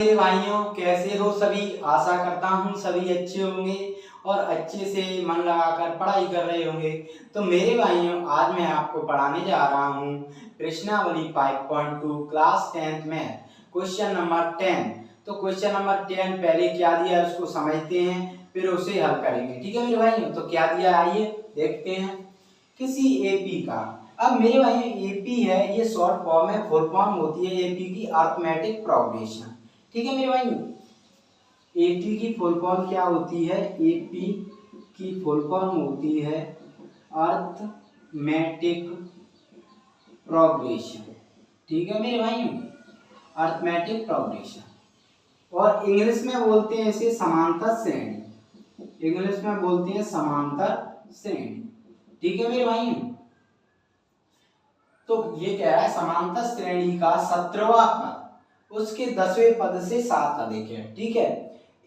मेरे भाइयों, कैसे हो सभी। आशा करता हूँ सभी अच्छे होंगे और अच्छे से मन लगाकर पढ़ाई कर रहे होंगे। तो मेरे भाइयों, आज मैं आपको पढ़ाने जा रहा हूँ प्रश्नावली 5.2 क्लास 10th में क्वेश्चन नंबर 10। तो क्वेश्चन नंबर 10 पहले क्या दिया है उसको समझते हैं, फिर उसे हल करेंगे। ठीक है मेरे भाइयों, तो क्या दिया आइए देखते हैं। किसी एपी का, अब मेरे भाइयों एपी है, ये शॉर्ट फॉर्म है, फुल फॉर्म होती है एपी की अरिथमेटिक प्रोग्रेशन। ठीक है मेरे भाइयों, एपी की फुल फॉर्म क्या होती है? एपी की फुल फॉर्म होती है अरिथमेटिक प्रोग्रेशन। ठीक है मेरे भाइयों, अरिथमेटिक प्रोग्रेशन। और इंग्लिश में बोलते हैं इसे समांतर श्रेणी। इंग्लिश में बोलते हैं समांतर श्रेणी। ठीक है मेरे भाइयों, तो ये कह रहा है समांतर श्रेणी का 17वां पद उसके 10वें पद से 7 अधिक है। ठीक है,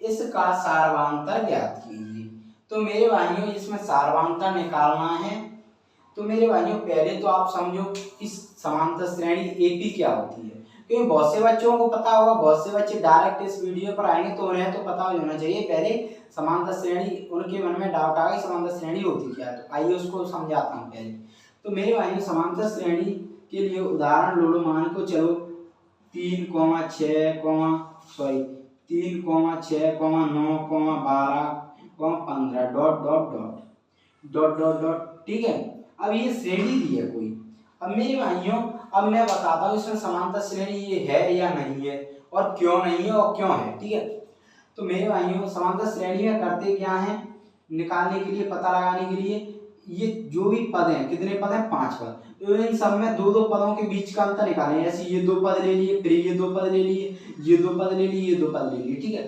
इसका सार्वधातुक ज्ञात कीजिए। तो मेरे भाइयों, इसमें सार्वधातुक निकालना है। तो मेरे भाइयों, पहले तो आप समझो इस समांतर श्रेणी एपी क्या होती है, क्योंकि बहुत से बच्चों को पता होगा, बहुत से बच्चे डायरेक्ट इस वीडियो पर आएंगे तो उन्हें तो पता होना चाहिए पहले समांतर श्रेणी, उनके मन में डाउट आ गई समांतर श्रेणी होती क्या है। तो आइए उसको समझाता हूँ पहले। तो मेरे भाइयों, समांतर श्रेणी के लिए उदाहरण लो, मान को चलो 3, 6, 3, 6, 9, 12, 15 dot dot dot dot dot dot. ठीक है, अब ये श्रेणी दी है कोई। अब मेरे भाइयों, अब मैं बताता हूँ इसमें समांतर श्रेणी ये है या नहीं है, और क्यों नहीं है और क्यों है। ठीक है, तो मेरे भाइयों, समांतर श्रेणी में करते क्या है, निकालने के लिए, पता लगाने के लिए, ये जो भी पद हैं, कितने पद हैं? 5 पद। तो इन सब में दो दो पदों के बीच का अंतर निकालें। ऐसे ये 2 पद ले लिए, फिर ये 2 पद ले लिए, ये 2 पद ले लिए, ये 2 पद ले लिए। ठीक है,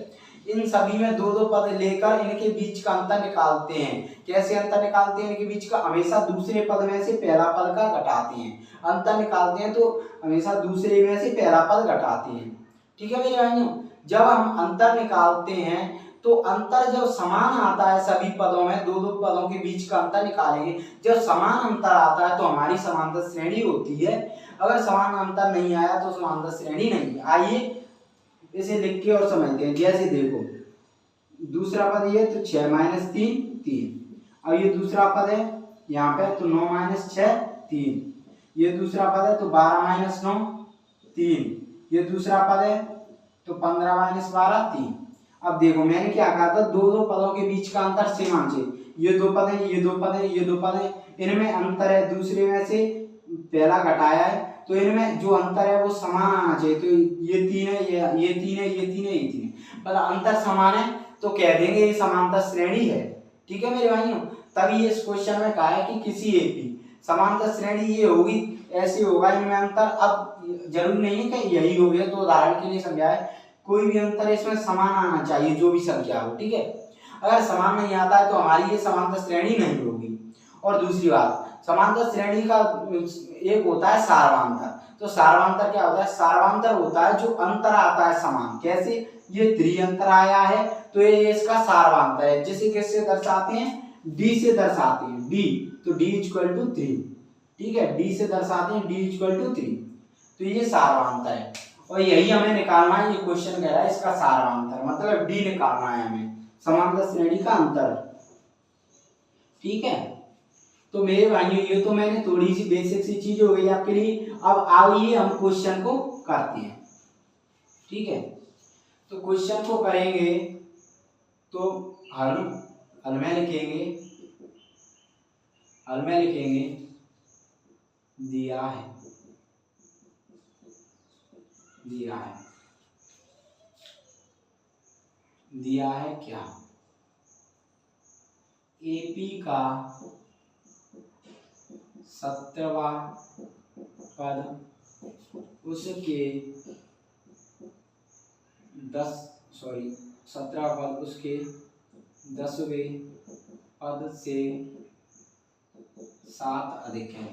इन सभी में दो दो पद लेकर इनके बीच का अंतर निकालते हैं। कैसे अंतर निकालते हैं इनके बीच का? हमेशा दूसरे पद में से पहला पद का घटाते हैं। अंतर निकालते हैं तो हमेशा दूसरे में से पहला पद घटाते हैं। ठीक है मेरे भाइयों, जब हम अंतर निकालते हैं तो अंतर जब समान आता है सभी पदों में, दो दो पदों के बीच का अंतर निकालेंगे। जब समान अंतर आता है तो हमारी समांतर श्रेणी होती है। अगर समान अंतर नहीं आया तो समांतर श्रेणी नहीं है। आइए इसे लिख के और समझते हैं। जैसे देखो, दूसरा पद ये तो 6 - 3 3। अब ये दूसरा पद है यहाँ पे तो 9 - 6 3। ये दूसरा पद है तो 12 - 9 3। ये दूसरा पद है तो 15 - 12 3। अब देखो मैंने क्या कहा था, दो दो पदों के बीच का अंतर समान चाहिए। ये 2 पद है, ये 2 पद है, ये 2 पद है, इनमें अंतर है, दूसरे में से पहला घटाया है, तो इनमें जो अंतर है वो समान आना चाहिए। तो ये 3 है, ये 3 है, ये 3 है, ये 3 है, पर अंतर समान है तो कह देंगे ये समांतर श्रेणी है। ठीक है मेरे भाइयों, तभी इस क्वेश्चन में कहा है कि किसी एपी समांतर श्रेणी ये होगी, ऐसे होगा इनमें अंतर। अब जरूरी नहीं है कि यही हो गया, तो उदाहरण के लिए समझा है, कोई भी अंतर इसमें समान आना चाहिए जो भी संख्या हो। ठीक है, अगर समान नहीं आता है तो हमारी ये समांतर श्रेणी नहीं होगी। और दूसरी बात, समांतर श्रेणी का एक होता है सार्वधातुक। तो सार्वधातुक क्या होता है? सार्वधातुक होता है जो अंतर आता है समान। कैसे? ये 3 अंतर आया है तो ये इसका सार्वधातुक है, जिसे किससे दर्शाते हैं? d से दर्शाते हैं। d, तो d = 3। ठीक है, d से दर्शाते हैं, d = 3। तो ये सार्वधातुक है और यही हमें निकालना है। ये क्वेश्चन कह रहा है इसका सार्वधातुक मतलब d निकालना है हमें, समांतर श्रेणी का अंतर। ठीक है, तो मेरे भाइयों ये तो मैंने थोड़ी सी बेसिक सी चीज हो गई आपके लिए। अब आइए हम क्वेश्चन को करते हैं। ठीक है, तो क्वेश्चन को करेंगे तो हल में लिखेंगे, दिया है क्या? एपी का 17वां पद उसके 17वां पद उसके 10वें पद से 7 अधिक है।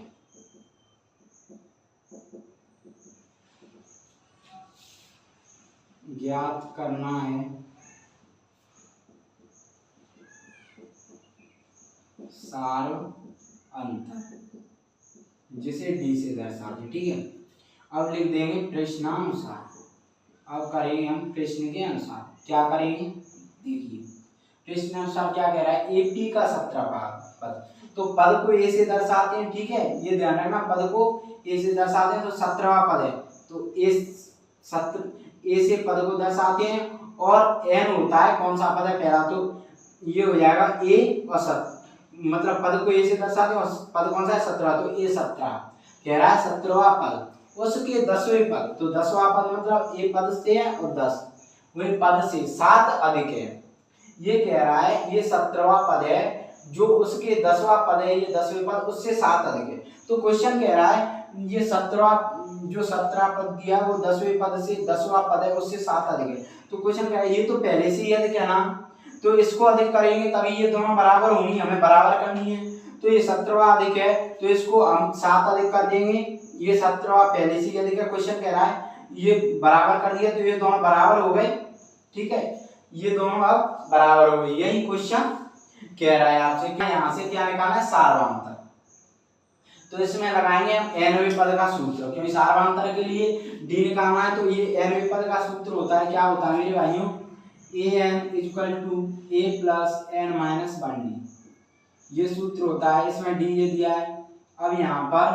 ज्ञात करना है सार अंतर, जिसे डी से दर्शाते। ठीक है, अब लिख देंगे प्रश्नानुसार। अब करेंगे हम प्रश्न के अनुसार, क्या करेंगे देखिए प्रश्न अनुसार क्या कह रहा है, एपी का 17वां पद, तो पद को ए से दर्शाते हैं, ठीक है, ये ध्यान रखना, पद को ए से दर्शाते हैं, तो 17वां पद है, तो ए से पद को दर्शाते हैं, और एन होता है कौन सा पद है पहला, तो ये हो जाएगा ए और मतलब पद को ए से दर्शाते हैं और पद कौन सा है 17, तो ए 17 कह रहा है 17वां पद, उसके 10वें पद, तो 10वां पद मतलब ए पद से है और 10 वही पद से 7 अधिक है, ये कह रहा है ये 17वां पद है, जो उसके 10वां पद है, ये 10वें पद उससे 7 अधिक है, तो क्वेश्चन कह रहा है ये 17 पद दिया वो 10वें पद से 10वां पद है उससे 7 अधिक है, तो क्वेश्चन कह रहा है ये तो पहले से ही अधिक है ना, तो इसको अधिक करेंगे तभी ये दोनों बराबर होंगी, हमें बराबर करनी है, तो ये 17वां अधिक है तो इसको हम 7 अधिक कर देंगे, ये 17वां पहले से ही अधिक है, क्वेश्चन कह रहा है ये बराबर कर दिया, तो ये दोनों बराबर हो गए, ठीक है, ये दोनों अब बराबर हो गए, यही क्वेश्चन कह रहा है आपसे, क्या यहाँ से क्या निकालना है सार्वधातुक, तो इसमें लगाएंगे हम nवें पद का सूत्र, क्योंकि सार्वधातुक के लिए डी निकालना है, तो ये nवें पद का सूत्र होता है, क्या होता है मेरे भाइयों, an equal to a plus n minus 1d, ये सूत्र होता है, इसमें डी ये दिया है, अब यहाँ पर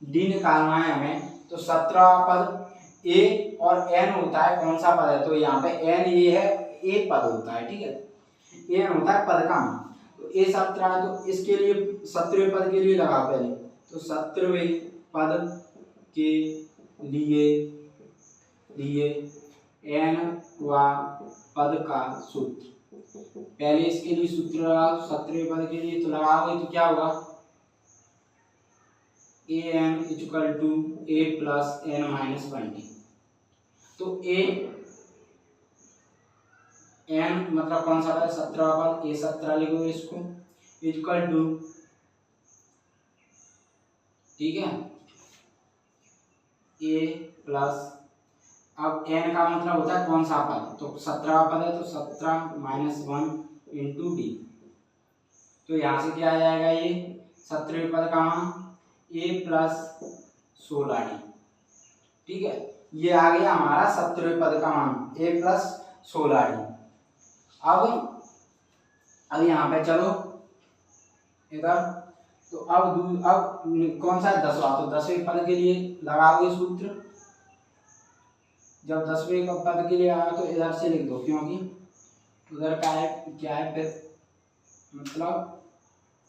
डी निकालना है हमें, तो 17वां पद a और n होता है कौन सा पद है, तो यहाँ पे n ये है a पद होता है, ठीक है, n होता है पद का मान, तो a 17 है, तो इसके लिए 17वें पद के लिए लगा पहले, तो 17वें पद के लिए n वा पद का सूत्र, पहले इसके लिए सूत्र लगाओ 17वें पद के लिए, तो लगाओगे तो क्या होगा an equal to a plus n minus 1d, तो a n मतलब कौन सा पद 17वां पद, a 17 लिखोगे इसको इक्वल टू, ठीक है, a प्लस, अब n का मतलब होता है कौन सा पद, तो 17वां पद है तो 17 माइनस 1 इंटू डी, तो यहाँ से क्या आ जाएगा ये 17वें पद का मान a प्लस 16d, ठीक है, ये आ गया हमारा 17वें पद का मान a प्लस 16d, अब यहाँ पे चलो इधर, तो अब कौन सा है 10वां, तो 10वें पद के लिए लगाओगे सूत्र, जब 10वें पद के लिए आया तो इधर से लिख दो, क्योंकि उधर का है क्या है, फिर मतलब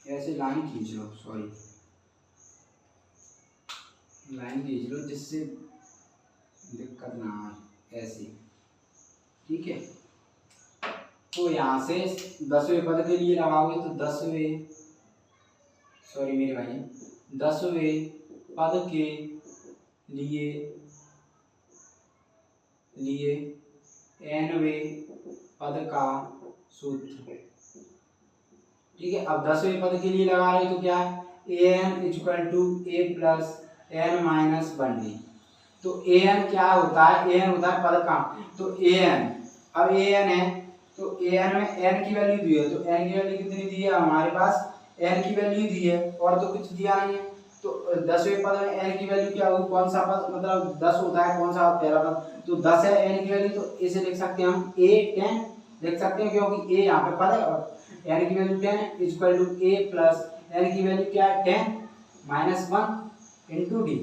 ऐसे लाइन खींच लो, सॉरी लाइन खींच लो जिससे दिक्कत ना आए, ऐसे, ठीक है, तो यहाँ से 10वें पद के लिए लगाओगे तो 10वें, सॉरी मेरे भाई 10वें पद के लिए nवें पद का सूत्र, ठीक है, अब 10वें पद के लिए लगा रहे तो क्या है an equal to a plus n minus 1d, तो an क्या होता है, an होता है पद का, तो an, अब an है तो an में n की वैल्यू दी है, तो n की वैल्यू कितनी दी है हमारे पास, n की वैल्यू दी है और तो कुछ दिया नहीं है, तो 10वें पद में n की वैल्यू क्या होगी, कौन सा पद मतलब 10 होता है, कौन सा पहला पद, तो 10 है n की वैल्यू, तो इसे लिख सकते हैं हम a 10 लिख सकते हैं, क्योंकि a यहाँ पे पद है और n की value 10 equal to a plus n की वैल्यू क्या है 10 माइनस 1 इंटू डी,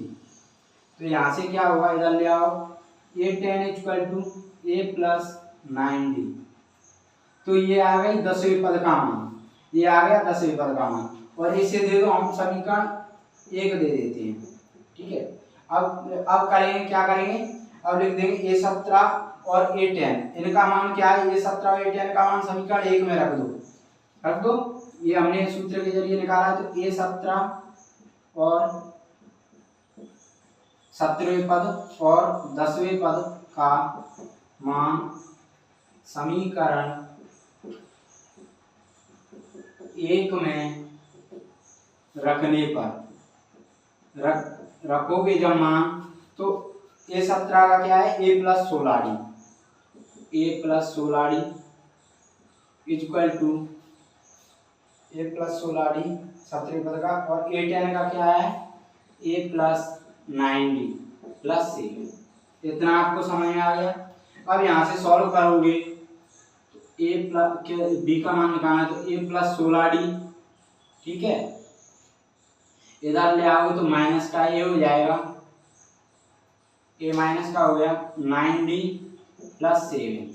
तो यहाँ से क्या होगा इधर ले आओ, a 10 equal to a plus 9d, तो ये आ गई 10वें पद का मान, ये आ गया 10वें पद का मान, और इसे दे दो हम समीकरण 1 दे देते हैं, ठीक है, अब करेंगे क्या करेंगे, अब लिख देंगे a 17 और a 10, इनका मान क्या है, a 17 और a 10 का मान समीकरण 1 में रख दो, ये हमने सूत्र के जरिए निकाला है, तो a 17 और 17वें पद और 10वें पद का मान समीकरण 1 में रखने पर रखोगे जब मान, तो a 17 का क्या है a plus 16d equal to a plus 16d 17वें पद का, और a 10 का क्या है a प्लस 9d प्लस 6, इतना आपको समझ में आ गया। अब यहाँ से सॉल्व करोगे तो ए प्लस डी का मान निकालना है तो ए प्लस 16d, ठीक है। इधर ले आओगे तो माइनस का ये हो जाएगा, ए माइनस का हो गया 9d प्लस 7,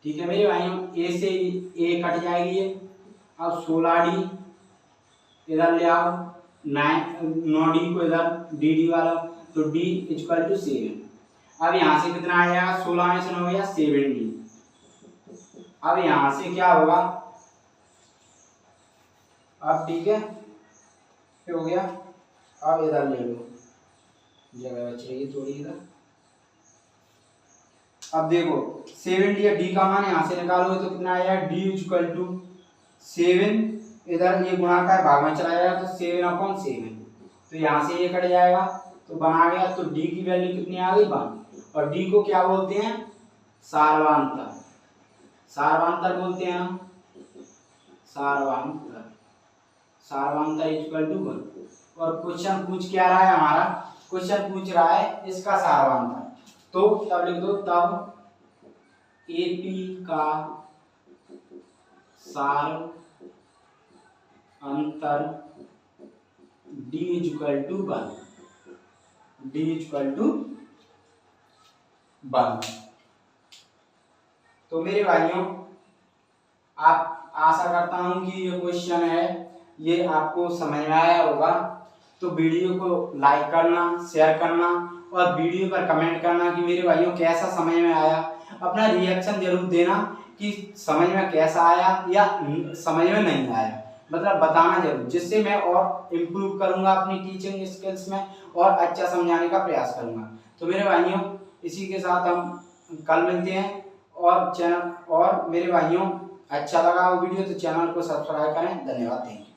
ठीक है मेरे भाइयों। ए से ए कट जाएगी ये। अब 16d इधर ले आओ, 9d को इधर dd वाला, तो d इक्वल टू 7। अब यहाँ से कितना आ जाएगा, 16 में से 9 गया 7d। अब यहाँ से क्या होगा, अब ठीक है हो गया। अब इधर ले लो, जगह बच रही है थोड़ी इधर। अब देखो 7d या d का मान यहाँ से निकालोगे तो कितना आएगा, d इक्वल टू 7, इधर ये गुणा का भाग में चला जाएगा तो 7/7, तो यहाँ से ये कट जाएगा तो बना गया। तो d की वैल्यू कितनी आ गई, 1। और d को क्या बोलते हैं, सार्वधातुक, सार्वधातुक बोलते हैं ना, सार्वधातुक, सार्वधातुक इक्वल टू 1। और क्वेश्चन पूछ क्या रहा है हमारा, क्वेश्चन पूछ रहा है इसका सार्वधातुक, तो तब लिख दो, तब एपी का सार्वधातुक d equal to 1, d equal to 1। तो मेरे भाइयों आप आशा करता हूं कि ये क्वेश्चन है ये आपको समझ में आया होगा। तो वीडियो को लाइक करना, शेयर करना और वीडियो पर कमेंट करना कि मेरे भाइयों कैसा समझ में आया। अपना रिएक्शन जरूर देना कि समझ में कैसा आया या समझ में नहीं आया, मतलब बताना जरूर, जिससे मैं और इम्प्रूव करूंगा अपनी टीचिंग स्किल्स में और अच्छा समझाने का प्रयास करूंगा। तो मेरे भाइयों इसी के साथ हम कल मिलते हैं। और चैनल और मेरे भाइयों अच्छा लगा वो वीडियो तो चैनल को सब्सक्राइब करें। धन्यवाद, थैंक यू।